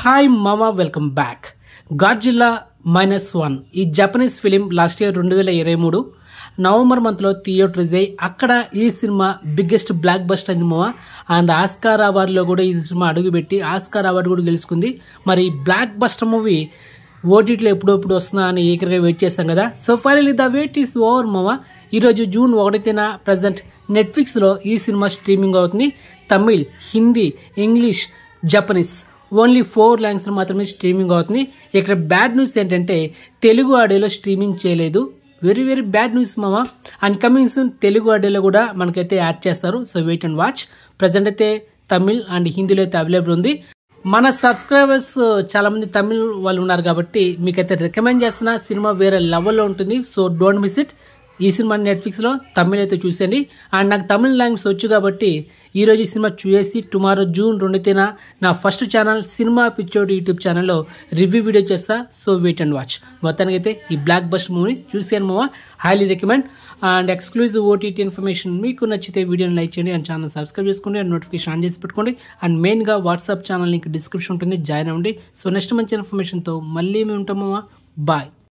Hi మామా welcome back. Godzilla -1 ఈ Japanese film last year 2023 November మంత్లో థియేటర్ రిలీజ్ అయ్యి అక్కడ ఈ సినిమా బిగ్గెస్ట్ బ్లాక్ బస్టర్ అయింది మామ. అండ్ ఆస్కార్ అవార్డులో కూడా ఈ సినిమా అడుగుపెట్టి ఆస్కార్ అవార్డు కూడా గెలుచుకుంది. మరి బ్లాక్ బస్టర్ మూవీ ఓటీటీలో ఎప్పుడెప్పుడు వస్తుందా అని ఏకరగా వెయిట్ చేస్తాం కదా. So finally the wait is over మామ. ఈరోజు జూన్ 1న ప్రజెంట్ నెట్ఫ్లిక్స్లో ఈ సినిమా స్ట్రీమింగ్ అవుతుంది. Tamil, Hindi, English, Japanese only 4 లాంగ్వేజ్లో మాత్రమే స్ట్రీమింగ్ అవుతుంది. ఇక్కడ బ్యాడ్ న్యూస్ ఏంటంటే తెలుగు ఆడియోలో స్ట్రీమింగ్ చేయలేదు. వెరీ వెరీ బ్యాడ్ న్యూస్ మామ. అండ్ కమింగ్ సూన్ తెలుగు ఆడియోలో కూడా మనకైతే యాడ్ చేస్తారు. So wait and watch. Present అయితే తమిళ్ అండ్ హిందీలో అయితే అవైలబుల్ ఉంది. మన సబ్స్క్రైబర్స్ చాలా మంది తమిళ్ వాళ్ళు ఉన్నారు కాబట్టి మీకైతే రికమెండ్ చేస్తున్న సినిమా వేరే లెవెల్లో ఉంటుంది. So don't miss it. ఈ సినిమా నెట్ఫ్లిక్స్లో తమిళ్ అయితే చూసేయండి. అండ్ నాకు తమిళ్ లాంగ్వేజ్ వచ్చు కాబట్టి ఈరోజు ఈ సినిమా చూసేసి టుమారో జూన్ 2న నా ఫస్ట్ ఛానల్ సినిమా పిచ్చోడు యూట్యూబ్ ఛానల్లో రివ్యూ వీడియో చేస్తా. So wait and watch. మొత్తానికి అయితే ఈ బ్లాక్ బస్టర్ మూవీ చూసాను మామ. Highly recommend. And exclusive OTT information మీకు నచ్చితే వీడియోని లైక్ చేయండి అండ్ ఛానల్ సబ్స్క్రైబ్ చేసుకోండి అండ్ నోటిఫికేషన్ ఆన్ చేసి పెట్టుకోండి. అండ్ మెయిన్గా వాట్సాప్ ఛానల్ లింక్ డిస్క్రిప్షన్ ఉంటుంది, జాయిన్ అవ్వండి. సో నెక్స్ట్ మంచి ఇన్ఫర్మేషన్తో మళ్ళీ మేము ఉంటాం మామ. బాయ్.